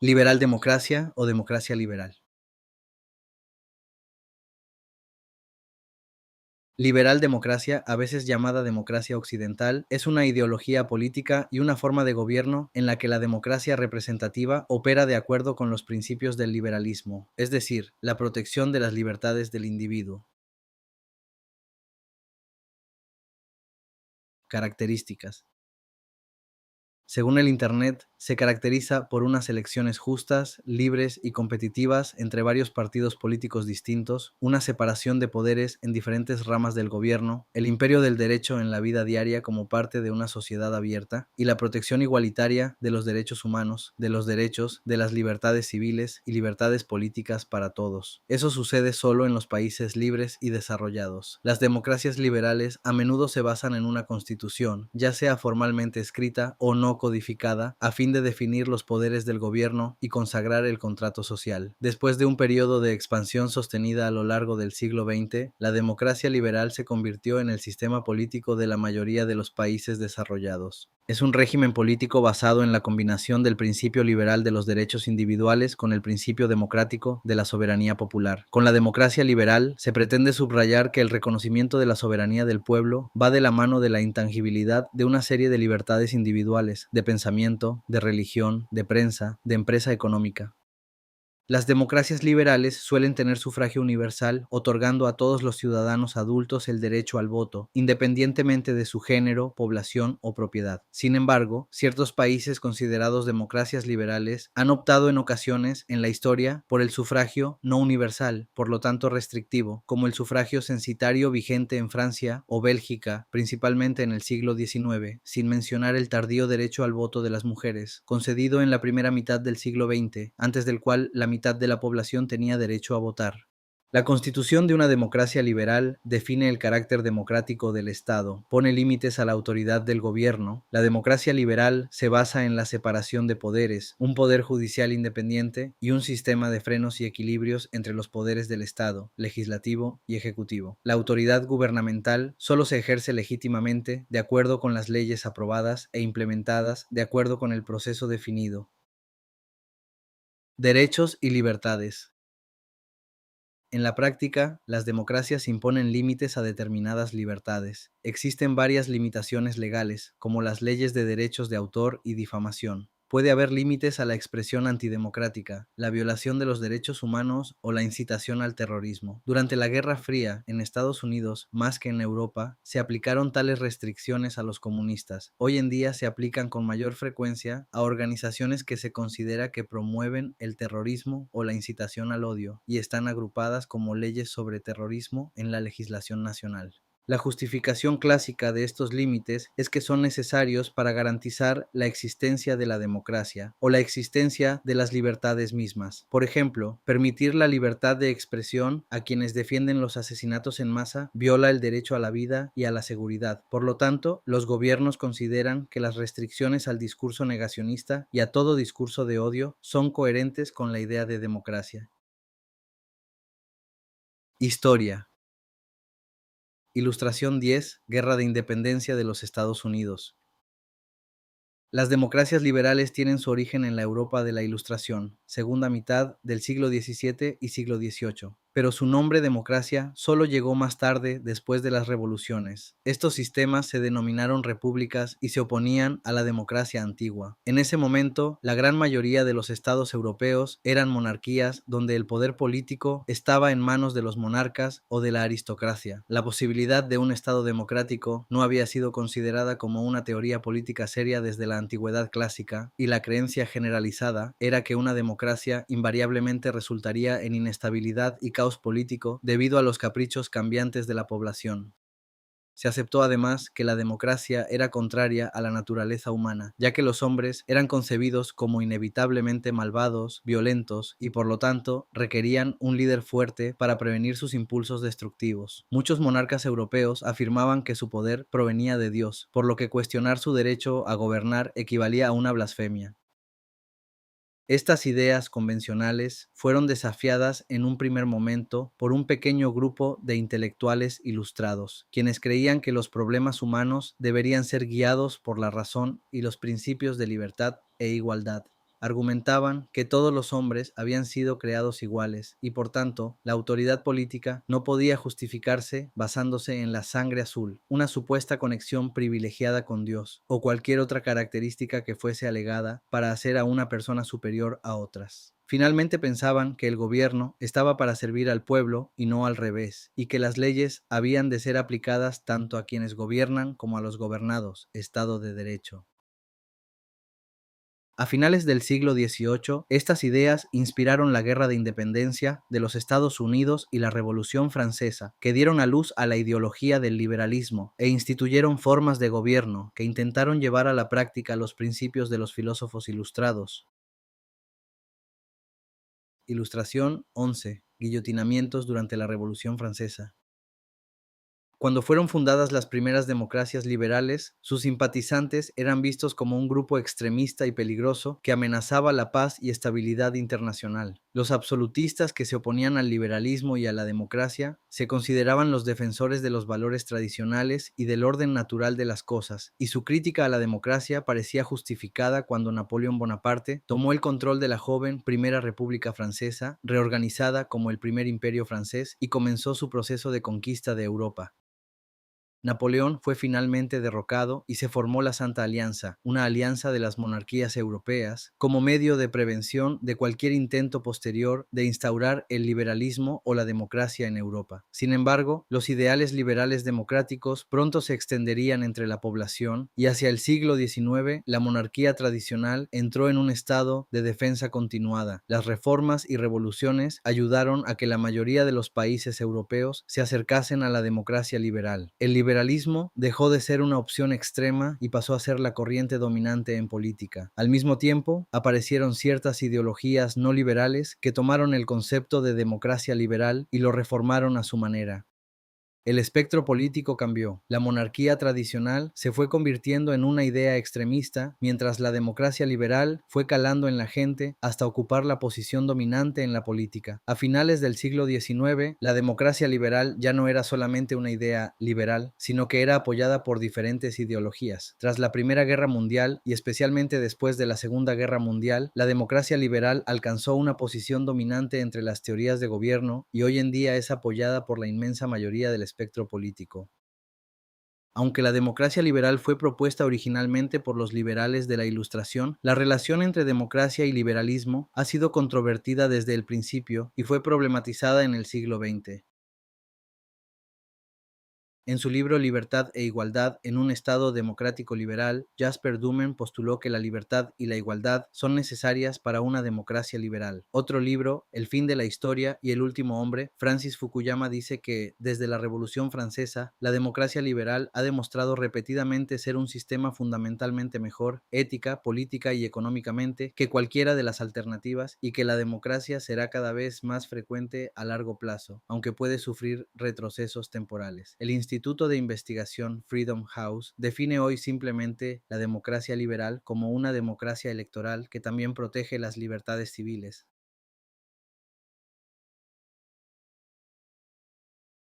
Liberal democracia o democracia liberal. Liberal democracia, a veces llamada democracia occidental, es una ideología política y una forma de gobierno en la que la democracia representativa opera de acuerdo con los principios del liberalismo, es decir, la protección de las libertades del individuo. Características. Según el Internet, se caracteriza por unas elecciones justas, libres y competitivas entre varios partidos políticos distintos, una separación de poderes en diferentes ramas del gobierno, el imperio del derecho en la vida diaria como parte de una sociedad abierta, y la protección igualitaria de los derechos humanos, de los derechos, de las libertades civiles y libertades políticas para todos. Eso sucede solo en los países libres y desarrollados. Las democracias liberales a menudo se basan en una constitución, ya sea formalmente escrita o no codificada, a fin de definir los poderes del gobierno y consagrar el contrato social. Después de un periodo de expansión sostenida a lo largo del siglo XX, la democracia liberal se convirtió en el sistema político de la mayoría de los países desarrollados. Es un régimen político basado en la combinación del principio liberal de los derechos individuales con el principio democrático de la soberanía popular. Con la democracia liberal se pretende subrayar que el reconocimiento de la soberanía del pueblo va de la mano de la intangibilidad de una serie de libertades individuales, de pensamiento, de religión, de prensa, de empresa económica. Las democracias liberales suelen tener sufragio universal, otorgando a todos los ciudadanos adultos el derecho al voto, independientemente de su género, población o propiedad. Sin embargo, ciertos países considerados democracias liberales han optado en ocasiones en la historia por el sufragio no universal, por lo tanto restrictivo, como el sufragio censitario vigente en Francia o Bélgica, principalmente en el siglo XIX, sin mencionar el tardío derecho al voto de las mujeres, concedido en la primera mitad del siglo XX, antes del cual la mitad de la población tenía derecho a votar. La constitución de una democracia liberal define el carácter democrático del Estado, pone límites a la autoridad del gobierno. La democracia liberal se basa en la separación de poderes, un poder judicial independiente y un sistema de frenos y equilibrios entre los poderes del Estado, legislativo y ejecutivo. La autoridad gubernamental solo se ejerce legítimamente de acuerdo con las leyes aprobadas e implementadas de acuerdo con el proceso definido. Derechos y libertades. En la práctica, las democracias imponen límites a determinadas libertades. Existen varias limitaciones legales, como las leyes de derechos de autor y difamación. Puede haber límites a la expresión antidemocrática, la violación de los derechos humanos o la incitación al terrorismo. Durante la Guerra Fría, en Estados Unidos, más que en Europa, se aplicaron tales restricciones a los comunistas. Hoy en día se aplican con mayor frecuencia a organizaciones que se considera que promueven el terrorismo o la incitación al odio, y están agrupadas como leyes sobre terrorismo en la legislación nacional. La justificación clásica de estos límites es que son necesarios para garantizar la existencia de la democracia o la existencia de las libertades mismas. Por ejemplo, permitir la libertad de expresión a quienes defienden los asesinatos en masa viola el derecho a la vida y a la seguridad. Por lo tanto, los gobiernos consideran que las restricciones al discurso negacionista y a todo discurso de odio son coherentes con la idea de democracia. Historia. Ilustración 10. Guerra de Independencia de los Estados Unidos. Las democracias liberales tienen su origen en la Europa de la Ilustración, segunda mitad del siglo XVII y siglo XVIII, pero su nombre democracia solo llegó más tarde después de las revoluciones. Estos sistemas se denominaron repúblicas y se oponían a la democracia antigua. En ese momento, la gran mayoría de los estados europeos eran monarquías donde el poder político estaba en manos de los monarcas o de la aristocracia. La posibilidad de un estado democrático no había sido considerada como una teoría política seria desde la antigüedad clásica, y la creencia generalizada era que una democracia invariablemente resultaría en inestabilidad y caos político debido a los caprichos cambiantes de la población. Se aceptó además que la democracia era contraria a la naturaleza humana, ya que los hombres eran concebidos como inevitablemente malvados, violentos y por lo tanto requerían un líder fuerte para prevenir sus impulsos destructivos. Muchos monarcas europeos afirmaban que su poder provenía de Dios, por lo que cuestionar su derecho a gobernar equivalía a una blasfemia. Estas ideas convencionales fueron desafiadas en un primer momento por un pequeño grupo de intelectuales ilustrados, quienes creían que los problemas humanos deberían ser guiados por la razón y los principios de libertad e igualdad. Argumentaban que todos los hombres habían sido creados iguales y por tanto la autoridad política no podía justificarse basándose en la sangre azul, una supuesta conexión privilegiada con Dios o cualquier otra característica que fuese alegada para hacer a una persona superior a otras. Finalmente pensaban que el gobierno estaba para servir al pueblo y no al revés, y que las leyes habían de ser aplicadas tanto a quienes gobiernan como a los gobernados, Estado de Derecho. A finales del siglo XVIII, estas ideas inspiraron la Guerra de Independencia de los Estados Unidos y la Revolución Francesa, que dieron a luz a la ideología del liberalismo e instituyeron formas de gobierno que intentaron llevar a la práctica los principios de los filósofos ilustrados. Ilustración 11. Guillotinamientos durante la Revolución Francesa. Cuando fueron fundadas las primeras democracias liberales, sus simpatizantes eran vistos como un grupo extremista y peligroso que amenazaba la paz y estabilidad internacional. Los absolutistas que se oponían al liberalismo y a la democracia se consideraban los defensores de los valores tradicionales y del orden natural de las cosas, y su crítica a la democracia parecía justificada cuando Napoleón Bonaparte tomó el control de la joven Primera República Francesa, reorganizada como el Primer Imperio francés, y comenzó su proceso de conquista de Europa. Napoleón fue finalmente derrocado y se formó la Santa Alianza, una alianza de las monarquías europeas, como medio de prevención de cualquier intento posterior de instaurar el liberalismo o la democracia en Europa. Sin embargo, los ideales liberales democráticos pronto se extenderían entre la población y hacia el siglo XIX la monarquía tradicional entró en un estado de defensa continuada. Las reformas y revoluciones ayudaron a que la mayoría de los países europeos se acercasen a la democracia liberal. El liberalismo dejó de ser una opción extrema y pasó a ser la corriente dominante en política. Al mismo tiempo, aparecieron ciertas ideologías no liberales que tomaron el concepto de democracia liberal y lo reformaron a su manera. El espectro político cambió. La monarquía tradicional se fue convirtiendo en una idea extremista, mientras la democracia liberal fue calando en la gente hasta ocupar la posición dominante en la política. A finales del siglo XIX, la democracia liberal ya no era solamente una idea liberal, sino que era apoyada por diferentes ideologías. Tras la Primera Guerra Mundial y especialmente después de la Segunda Guerra Mundial, la democracia liberal alcanzó una posición dominante entre las teorías de gobierno y hoy en día es apoyada por la inmensa mayoría del espectro político. Aunque la democracia liberal fue propuesta originalmente por los liberales de la Ilustración, la relación entre democracia y liberalismo ha sido controvertida desde el principio y fue problematizada en el siglo XX. En su libro Libertad e Igualdad en un Estado democrático liberal, Jasper Dumen postuló que la libertad y la igualdad son necesarias para una democracia liberal. Otro libro, El fin de la historia y el último hombre, Francis Fukuyama dice que, desde la Revolución Francesa, la democracia liberal ha demostrado repetidamente ser un sistema fundamentalmente mejor, ética, política y económicamente, que cualquiera de las alternativas y que la democracia será cada vez más frecuente a largo plazo, aunque puede sufrir retrocesos temporales. El Instituto de Investigación Freedom House define hoy simplemente la democracia liberal como una democracia electoral que también protege las libertades civiles.